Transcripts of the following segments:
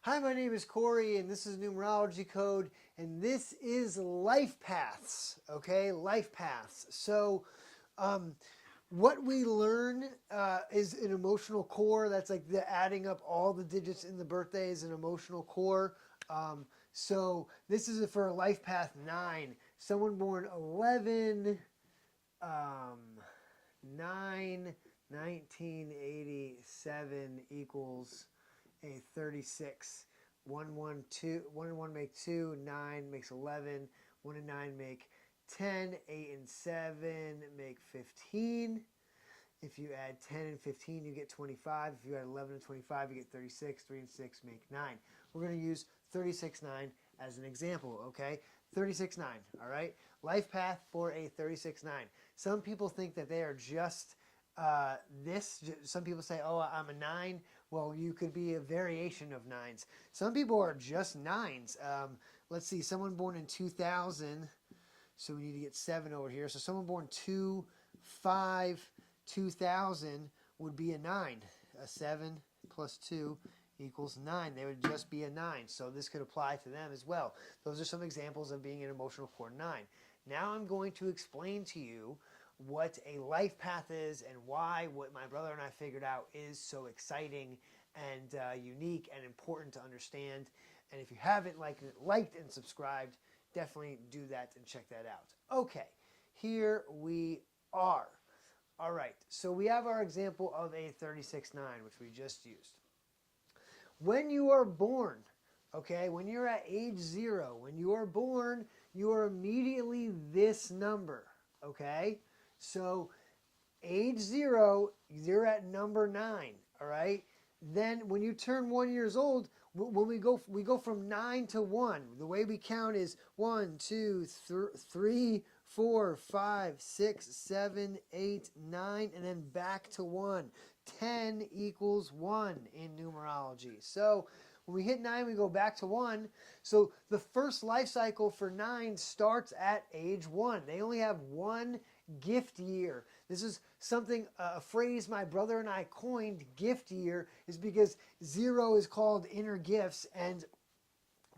Hi, my name is Corey, and this is Numerology Code, and this is life paths, okay? Life paths. So, what we learn is an emotional core. That's like the adding up all the digits in the birthday is an emotional core. So, this is for life path 9. Someone born 11, 9, 1987 equals a 36. 1, 1, 2, 1 and 1 make 2, 9 makes 11, 1 and 9 make 10, 8 and 7 make 15. If you add 10 and 15, you get 25. If you add 11 and 25, you get 36. 3 and 6 make 9. We're going to use 36-9 as an example, okay? 36-9, all right? Life path for a 36-9. Some people think that they are just this. Some people say, oh, I'm a 9. Well, you could be a variation of 9s. Some people are just 9s. Let's see, someone born in 2000. So we need to get 7 over here. So someone born 2, 5, 2000 would be a 9. A 7 plus 2 equals 9. They would just be a 9. So this could apply to them as well. Those are some examples of being an emotional core 9. Now I'm going to explain to you what a life path is and why what my brother and I figured out is so exciting and unique and important to understand. And if you haven't liked and subscribed, definitely do that and check that out. Okay, here we are. All right, so we have our example of a 36-9, which we just used. When you are born, okay, when you're at age 0, when you are born, you are immediately this number, okay? So age 0, you're at number 9, all right? Then when you turn 1 year old, when we go from 9 to 1. The way we count is 1, 2, 3, 4, 5, 6, 7, 8, 9, and then back to 1. 10 equals 1 in numerology. So when we hit 9, we go back to 1. So the first life cycle for 9 starts at age 1. They only have one gift year. This is something, a phrase my brother and I coined, gift year, is because 0 is called inner gifts, and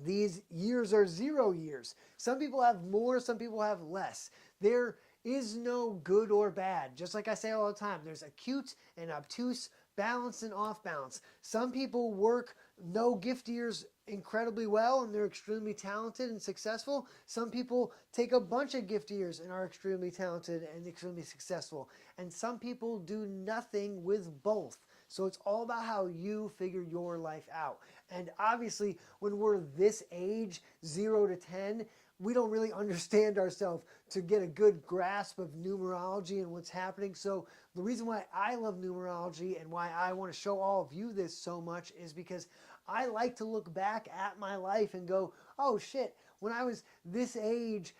these years are 0 years. Some people have more, some people have less. There is no good or bad. Just like I say all the time, there's acute and obtuse, balance and off balance. Some people work no gift years incredibly well and they're extremely talented and successful. Some people take a bunch of gift years and are extremely talented and extremely successful. And some people do nothing with both. So it's all about how you figure your life out. And obviously, when we're this age, 0 to 10, we don't really understand ourselves to get a good grasp of numerology and what's happening. So the reason why I love numerology and why I want to show all of you this so much is because I like to look back at my life and go, oh shit, when I was this age,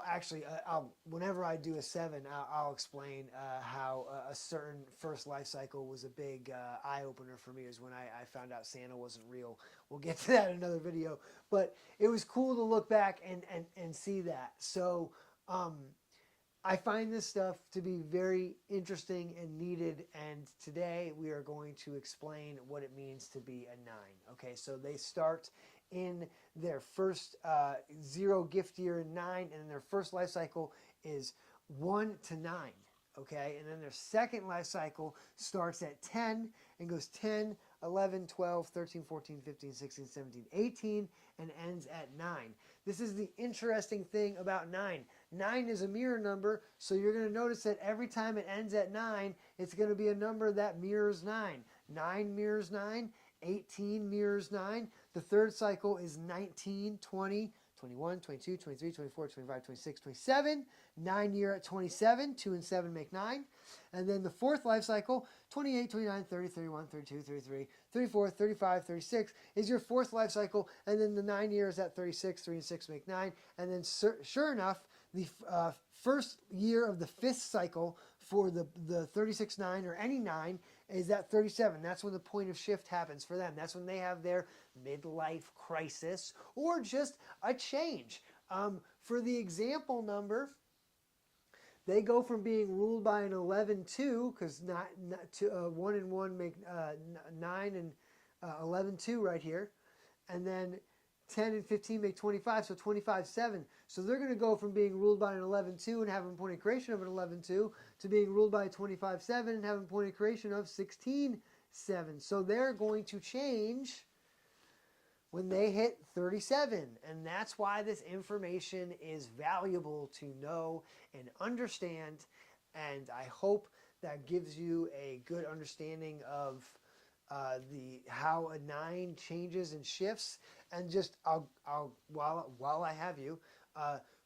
actually, whenever I do a 7, I'll explain how a certain first life cycle was a big eye-opener for me, is when I found out Santa wasn't real. We'll get to that in another video. But it was cool to look back and see that. So I find this stuff to be very interesting and needed, and today we are going to explain what it means to be a 9. Okay, so they start in their first 0 gift year in 9, and then their first life cycle is 1 to 9. Okay, and then their second life cycle starts at 10 and goes 10, 11, 12, 13, 14, 15, 16, 17, 18, and ends at 9. This is the interesting thing about 9. 9 is a mirror number, so you're going to notice that every time it ends at 9, it's going to be a number that mirrors 9. 9 mirrors 9, 18 mirrors 9. The third cycle is 19, 20, 21, 22, 23, 24, 25, 26, 27. 9 year at 27. 2 and 7 make 9. And then the fourth life cycle, 28, 29, 30, 31, 32, 33, 34, 35, 36 is your fourth life cycle. And then the 9 years at 36. 3 and 6 make 9. And then sure enough, the first year of the fifth cycle for the 36-9 or any 9 is at 37. That's when the point of shift happens for them. That's when they have their midlife crisis or just a change. For the example number, they go from being ruled by an 11-2, because 1 and 1 make 9, and 11-2 right here. And then 10 and 15 make 25, so 25-7. So they're going to go from being ruled by an 11-2 and having point of creation of an 11-2 to being ruled by a 25-7 and having point of creation of 16-7. So they're going to change when they hit 37. And that's why this information is valuable to know and understand. And I hope that gives you a good understanding of how a 9 changes and shifts. And just while I have you,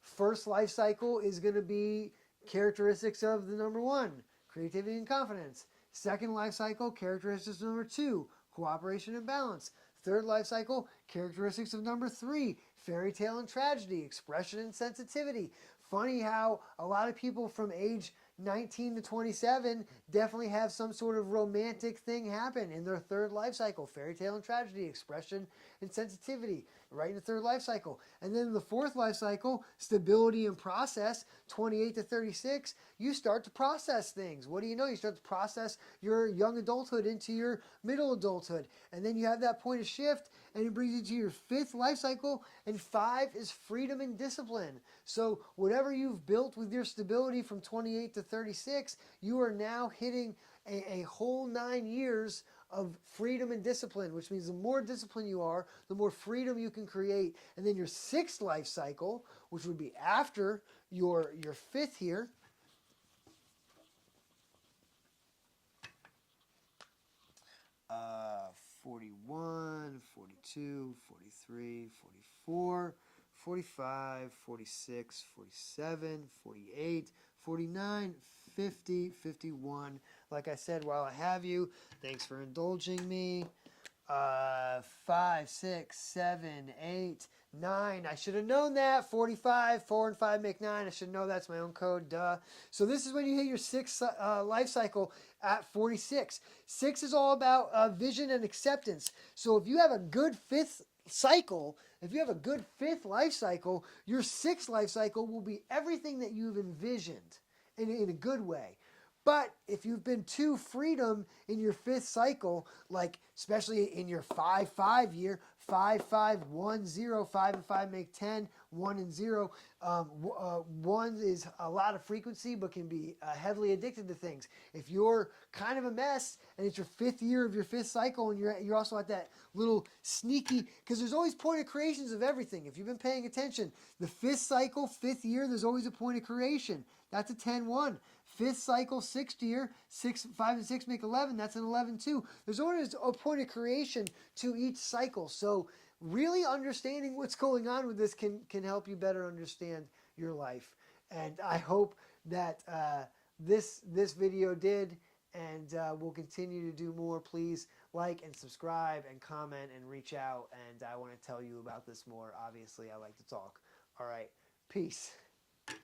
first life cycle is going to be characteristics of the number 1, creativity and confidence. Second life cycle, characteristics of number 2, cooperation and balance. Third life cycle, characteristics of number 3, fairy tale and tragedy, expression and sensitivity. Funny how a lot of people from age 19 to 27 definitely have some sort of romantic thing happen in their third life cycle. Fairy tale and tragedy, expression and sensitivity, right in the third life cycle. And then in the fourth life cycle, stability and process, 28 to 36, you start to process things. What do you know? You start to process your young adulthood into your middle adulthood. And then you have that point of shift, and it brings you to your fifth life cycle, and 5 is freedom and discipline. So whatever you've built with your stability from 28 to 36, you are now hitting a whole 9 years of freedom and discipline, which means the more disciplined you are, the more freedom you can create. And then your sixth life cycle, which would be after your fifth here, uh, 41, 42, 43, 44, 45, 46, 47, 48, 49, 50, 51. Like I said, while I have you, thanks for indulging me. 5, 6, 7, 8, 9. I should have known that. 45, 4 and 5 make 9. I should know that's my own code. Duh. So this is when you hit your sixth life cycle at 46. 6 is all about vision and acceptance. So if you have a good fifth cycle, if you have a good fifth life cycle, your sixth life cycle will be everything that you've envisioned in a good way. But if you've been too freedom in your fifth cycle, like especially in your 5-5 year, 5, 5, 1, 0, 5 and 5 make 10, 1 and 0. 1 is a lot of frequency, but can be heavily addicted to things. If you're kind of a mess and it's your fifth year of your fifth cycle, and you're also at that little sneaky, because there's always point of creations of everything. If you've been paying attention, the fifth cycle, fifth year, there's always a point of creation. That's a 10-1. Fifth cycle, sixth year, 5 and 6 make 11. That's an 11-2. There's always a point of creation to each cycle. So really understanding what's going on with this can help you better understand your life. And I hope that this video did, and we'll continue to do more. Please like and subscribe and comment and reach out. And I want to tell you about this more. Obviously, I like to talk. All right. Peace.